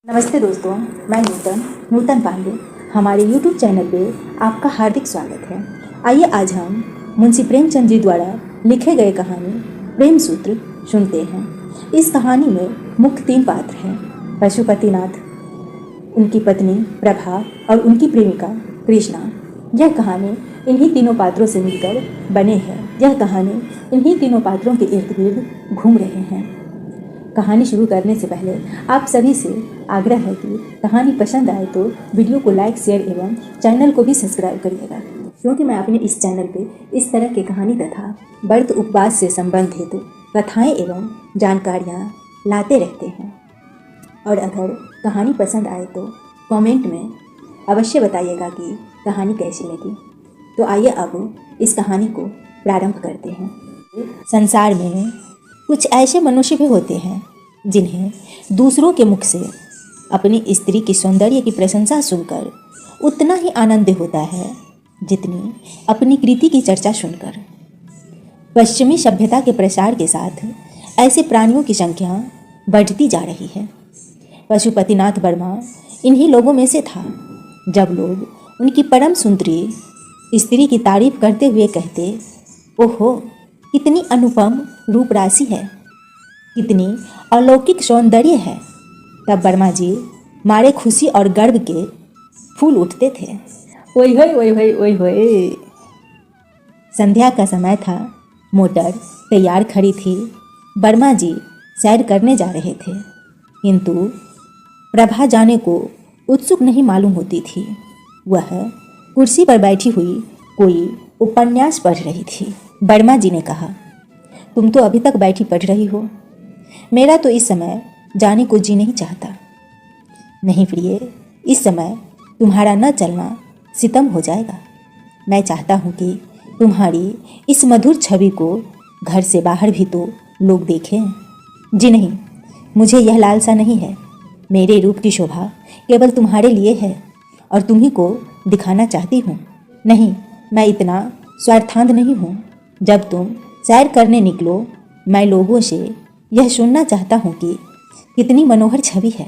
नमस्ते दोस्तों, मैं नूतन पांडे। हमारे YouTube चैनल पे आपका हार्दिक स्वागत है। आइए आज हम मुंशी प्रेमचंद जी द्वारा लिखे गए कहानी प्रेम सूत्र सुनते हैं। इस कहानी में मुख्य 3 पात्र हैं: पशुपतिनाथ, उनकी पत्नी प्रभा और उनकी प्रेमिका कृष्णा। यह कहानी इन्हीं तीनों पात्रों से मिलकर बने हैं। यह कहानी इन्हीं तीनों पात्रों के इर्द गिर्द घूम रहे हैं। कहानी शुरू करने से पहले आप सभी से आग्रह है कि कहानी पसंद आए तो वीडियो को लाइक, शेयर एवं चैनल को भी सब्सक्राइब करिएगा, क्योंकि मैं अपने इस चैनल पे इस तरह के कहानी तथा व्रत उपवास से संबंधित कथाएं एवं जानकारियाँ लाते रहते हैं। और अगर कहानी पसंद आए तो कमेंट में अवश्य बताइएगा कि कहानी कैसी लगी। तो आइए अब इस कहानी को प्रारंभ करते हैं। संसार में कुछ ऐसे मनुष्य भी होते हैं जिन्हें दूसरों के मुख से अपनी स्त्री की सौंदर्य की प्रशंसा सुनकर उतना ही आनंद होता है जितनी अपनी कृति की चर्चा सुनकर। पश्चिमी सभ्यता के प्रसार के साथ ऐसे प्राणियों की संख्या बढ़ती जा रही है। पशुपतिनाथ वर्मा इन्हीं लोगों में से था। जब लोग उनकी परम सुंदरी स्त्री की तारीफ करते हुए कहते, ओहो कितनी अनुपम रूप राशि है, कितनी अलौकिक सौंदर्य है, तब वर्मा जी मारे खुशी और गर्व के फूल उठते थे। ओए होए ओए होए ओए होए। संध्या का समय था। मोटर तैयार खड़ी थी। वर्मा जी सैर करने जा रहे थे, किंतु प्रभा जाने को उत्सुक नहीं मालूम होती थी। वह कुर्सी पर बैठी हुई कोई उपन्यास पढ़ रही थी। वर्मा जी ने कहा, तुम तो अभी तक बैठी पढ़ रही हो, मेरा तो इस समय जाने को जी नहीं चाहता। नहीं प्रिय, इस समय तुम्हारा न चलना सितम हो जाएगा। मैं चाहता हूँ कि तुम्हारी इस मधुर छवि को घर से बाहर भी तो लोग देखें। जी नहीं, मुझे यह लालसा नहीं है। मेरे रूप की शोभा केवल तुम्हारे लिए है और तुम्ही को दिखाना चाहती हूँ। नहीं, मैं इतना स्वार्थांध नहीं हूँ। जब तुम सैर करने निकलो, मैं लोगों से यह सुनना चाहता हूँ कि कितनी मनोहर छवि है।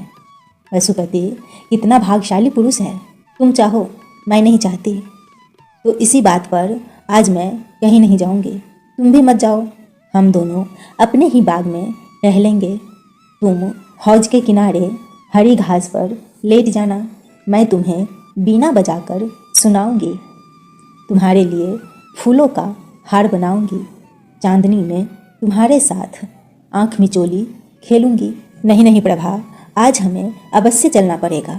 पशुपति कितना भाग्यशाली पुरुष है। तुम चाहो, मैं नहीं चाहती, तो इसी बात पर आज मैं कहीं नहीं जाऊँगी। तुम भी मत जाओ। हम दोनों अपने ही बाग में टहलेंगे। तुम हौज के किनारे हरी घास पर लेट जाना। मैं तुम्हें बीना बजाकर सुनाऊंगी। तुम्हारे लिए फूलों का हार बनाऊंगी। चांदनी में तुम्हारे साथ आँख मिचोली खेलूंगी। नहीं नहीं प्रभा, आज हमें अवश्य चलना पड़ेगा।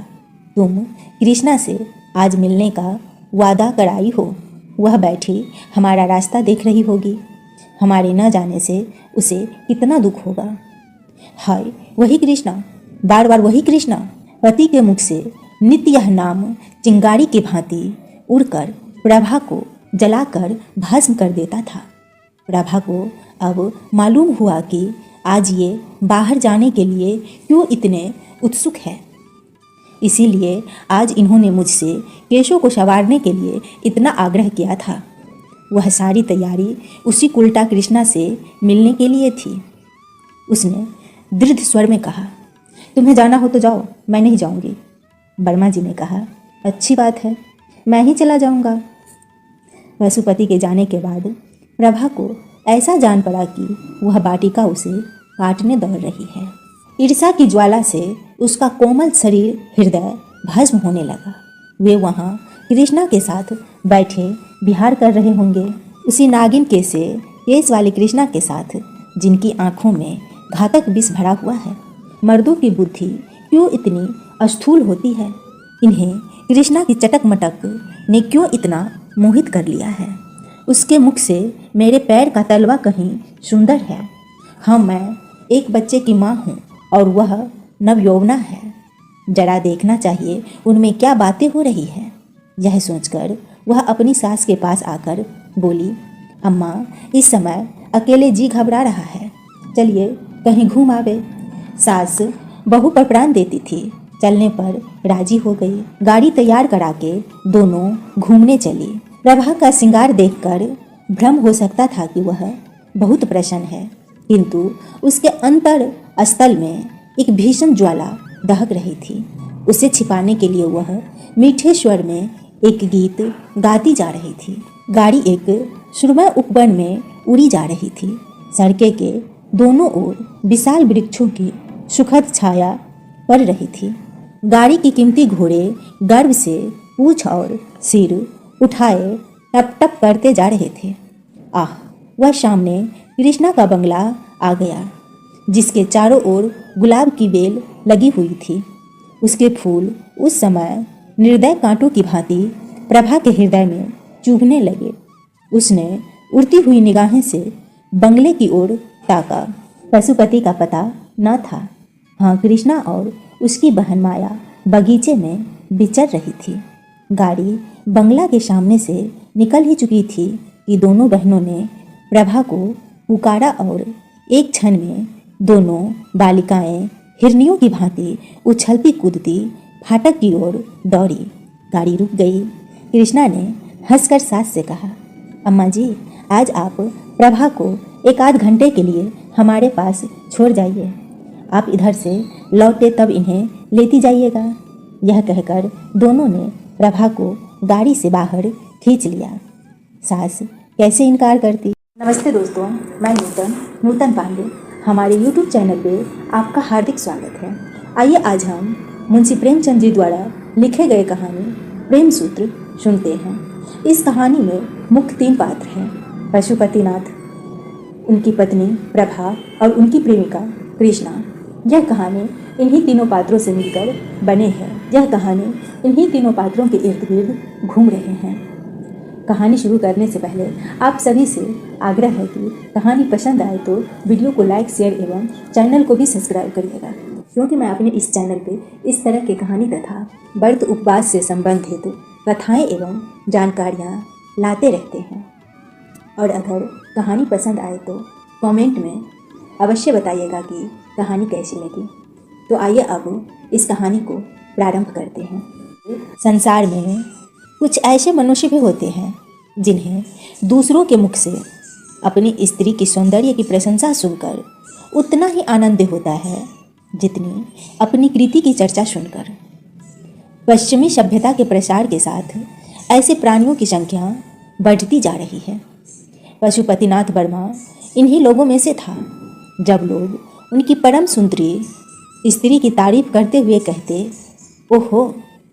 तुम कृष्णा से आज मिलने का वादा कराई हो। वह बैठी हमारा रास्ता देख रही होगी। हमारे न जाने से उसे कितना दुख होगा। हाय वही कृष्णा, बार बार वही कृष्णा। पति के मुख से नित्य यह नाम चिंगारी की भांति उड़कर प्रभा को जलाकर भस्म कर देता था। प्रभा को अब मालूम हुआ कि आज ये बाहर जाने के लिए क्यों इतने उत्सुक है। इसीलिए आज इन्होंने मुझसे केशों को संवारने के लिए इतना आग्रह किया था। वह सारी तैयारी उसी उल्टा कृष्णा से मिलने के लिए थी। उसने दृढ़ स्वर में कहा, तुम्हें जाना हो तो जाओ, मैं नहीं जाऊंगी। वर्मा जी ने कहा, अच्छी बात है, मैं ही चला जाऊंगा। पशुपति के जाने के बाद प्रभा को ऐसा जान पड़ा कि वह बाटिका उसे काटने दौड़ रही है। ईर्ष्या की ज्वाला से उसका कोमल शरीर हृदय भस्म होने लगा। वे वहाँ कृष्णा के साथ बैठे विहार कर रहे होंगे, उसी नागिन केस वाली कृष्णा के साथ जिनकी आंखों में घातक विष भरा हुआ है। मर्दों की बुद्धि क्यों इतनी स्थूल होती है। इन्हें कृष्णा की चटक मटक ने क्यों इतना मोहित कर लिया है। उसके मुख से मेरे पैर का तलवा कहीं सुंदर है। हाँ, मैं एक बच्चे की माँ हूँ और वह नवयौवना है। जरा देखना चाहिए उनमें क्या बातें हो रही है। यह सोचकर वह अपनी सास के पास आकर बोली, अम्मा इस समय अकेले जी घबरा रहा है, चलिए कहीं घूम आवे। सास बहू पर प्राण देती थी, चलने पर राजी हो गई। गाड़ी तैयार करा के दोनों घूमने चली। प्रभा का श्रृंगार देखकर भ्रम हो सकता था कि वह बहुत प्रसन्न है, किंतु उसके अंतर स्थल में एक भीषण ज्वाला दहक रही थी। उसे छिपाने के लिए वह मीठे स्वर में एक गीत गाती जा रही थी। गाड़ी एक सुरमय उपवन में उड़ी जा रही थी। सड़कें के दोनों ओर विशाल वृक्षों की सुखद छाया पड़ रही थी। गाड़ी के कीमती घोड़े गर्व से पूंछ और सिर उठाए टप टप करते जा रहे थे। आह, वह सामने कृष्णा का बंगला आ गया, जिसके चारों ओर गुलाब की बेल लगी हुई थी। उसके फूल उस समय निर्दय कांटों की भांति प्रभा के हृदय में चुभने लगे। उसने उड़ती हुई निगाहें से बंगले की ओर ताका। पशुपति का पता न था। हाँ, कृष्णा और उसकी बहन माया बगीचे में विचर रही थी। गाड़ी बंगला के सामने से निकल ही चुकी थी कि दोनों बहनों ने प्रभा को पुकारा और एक क्षण में दोनों बालिकाएं हिरनियों की भांति उछलती कूदती फाटक की ओर दौड़ी। गाड़ी रुक गई। कृष्णा ने हंसकर सास से कहा, अम्मा जी, आज आप प्रभा को एक आध घंटे के लिए हमारे पास छोड़ जाइए। आप इधर से लौटे तब इन्हें लेती जाइएगा। यह कहकर दोनों ने प्रभा को गाड़ी से बाहर खींच लिया। सास कैसे इनकार करती। नमस्ते दोस्तों, मैं नूतन पांडे। हमारे YouTube चैनल पे आपका हार्दिक स्वागत है। आइए आज हम मुंशी प्रेमचंद जी द्वारा लिखे गए कहानी प्रेम सूत्र सुनते हैं। इस कहानी में मुख्य 3 पात्र हैं, पशुपतिनाथ, उनकी पत्नी प्रभा और उनकी प्रेमिका कृष्णा। यह कहानी इन्हीं तीनों पात्रों से मिलकर बने हैं। यह कहानी इन्हीं तीनों पात्रों के इर्द गिर्द घूम रहे हैं। कहानी शुरू करने से पहले आप सभी से आग्रह है कि कहानी पसंद आए तो वीडियो को लाइक, शेयर एवं चैनल को भी सब्सक्राइब करिएगा, क्योंकि मैं अपने इस चैनल पे इस तरह के कहानी तथा व्रत उपवास से संबंधित कथाएं एवं जानकारियाँ लाते रहते हैं। और अगर कहानी पसंद आए तो कमेंट में अवश्य बताइएगा कि कहानी कैसी लगी। तो आइए अब इस कहानी को प्रारंभ करते हैं। संसार में कुछ ऐसे मनुष्य भी होते हैं जिन्हें दूसरों के मुख से अपनी स्त्री की सौंदर्य की प्रशंसा सुनकर उतना ही आनंद होता है जितनी अपनी कृति की चर्चा सुनकर। पश्चिमी सभ्यता के प्रसार के साथ ऐसे प्राणियों की संख्या बढ़ती जा रही है। पशुपतिनाथ वर्मा इन्हीं लोगों में से था। जब लोग उनकी परम सुंदरी स्त्री की तारीफ करते हुए कहते, ओहो,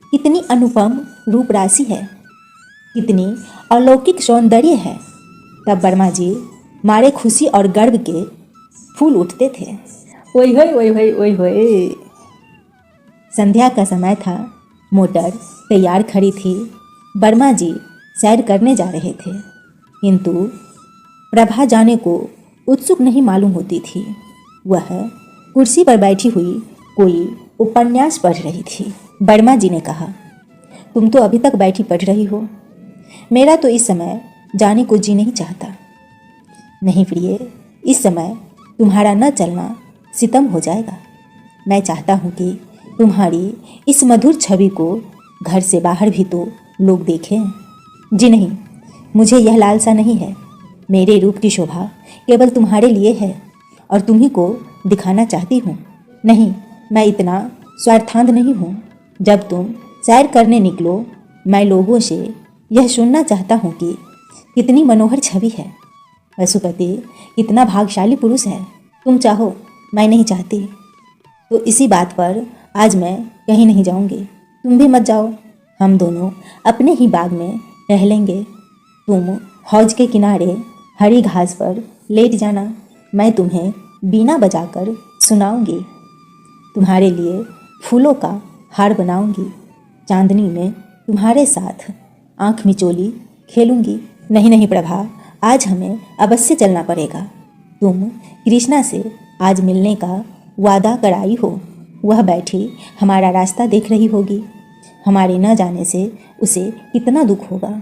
कितनी अनुपम रूप राशि है, कितनी अलौकिक सौंदर्य है, तब वर्मा जी मारे खुशी और गर्व के फूल उठते थे। ओए होए ओए होए ओए होए। संध्या का समय था। मोटर तैयार खड़ी थी। वर्मा जी सैर करने जा रहे थे, किंतु प्रभा जाने को उत्सुक नहीं मालूम होती थी। वह कुर्सी पर बैठी हुई कोई उपन्यास पढ़ रही थी। वर्मा जी ने कहा, तुम तो अभी तक बैठी पढ़ रही हो। मेरा तो इस समय जाने को जी नहीं चाहता। नहीं प्रिय, इस समय तुम्हारा न चलना सितम हो जाएगा। मैं चाहता हूँ कि तुम्हारी इस मधुर छवि को घर से बाहर भी तो लोग देखें। जी नहीं, मुझे यह लालसा नहीं है। मेरे रूप की शोभा केवल तुम्हारे लिए है और तुम्ही को दिखाना चाहती हूँ। नहीं, मैं इतना स्वार्थांध नहीं हूँ। जब तुम सैर करने निकलो, मैं लोगों से यह सुनना चाहता हूँ कि कितनी मनोहर छवि है। पशुपति कितना भाग्यशाली पुरुष है। तुम चाहो, मैं नहीं चाहती। तो इसी बात पर आज मैं कहीं नहीं जाऊँगी। तुम भी मत जाओ। हम दोनों अपने ही बाग में टहलेंगे। तुम हौज के किनारे हरी घास पर लेट जाना। मैं तुम्हें बीना बजाकर सुनाऊंगी। तुम्हारे लिए फूलों का हार बनाऊंगी। चांदनी में तुम्हारे साथ आँख मिचोली खेलूंगी। नहीं नहीं प्रभा, आज हमें अवश्य चलना पड़ेगा। तुम कृष्णा से आज मिलने का वादा कराई हो। वह बैठी हमारा रास्ता देख रही होगी। हमारे न जाने से उसे कितना दुख होगा।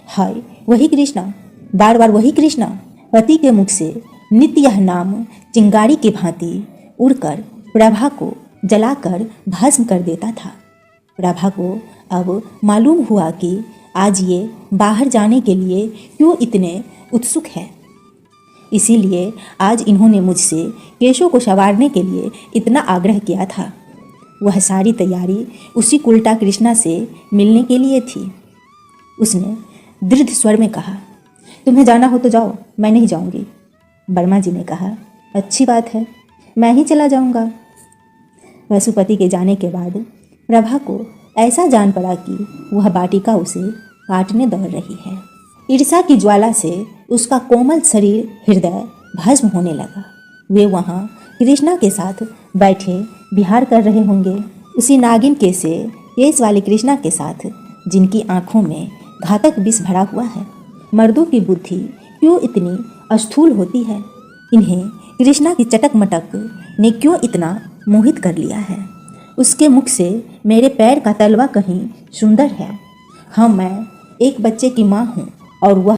हाय, वही कृष्णा, बार बार वही कृष्णा। पति के मुख से नित्य यह नाम चिंगारी की भांति उड़कर प्रभा को जलाकर भस्म कर देता था। प्रभा को अब मालूम हुआ कि आज ये बाहर जाने के लिए क्यों इतने उत्सुक है। इसीलिए आज इन्होंने मुझसे केशों को संवारने के लिए इतना आग्रह किया था। वह सारी तैयारी उसी उल्टा कृष्णा से मिलने के लिए थी। उसने दृढ़ स्वर में कहा, तुम्हें जाना हो तो जाओ, मैं नहीं जाऊंगी। वर्मा जी ने कहा, अच्छी बात है, मैं ही चला जाऊंगा। पशुपति के जाने के बाद प्रभा को ऐसा जान पड़ा कि वह बाटिका उसे काटने दौड़ रही है। ईर्ष्या की ज्वाला से उसका कोमल शरीर हृदय भस्म होने लगा। वे वहाँ कृष्णा के साथ बैठे विहार कर रहे होंगे, उसी नागिन केस वाले कृष्णा के साथ, जिनकी आंखों में घातक विष भरा हुआ है। मर्दों की बुद्धि क्यों इतनी अस्थूल होती है? इन्हें कृष्णा की चटक मटक ने क्यों इतना मोहित कर लिया है? उसके मुख से मेरे पैर का तलवा कहीं सुंदर है। हाँ, मैं एक बच्चे की माँ हूँ और वह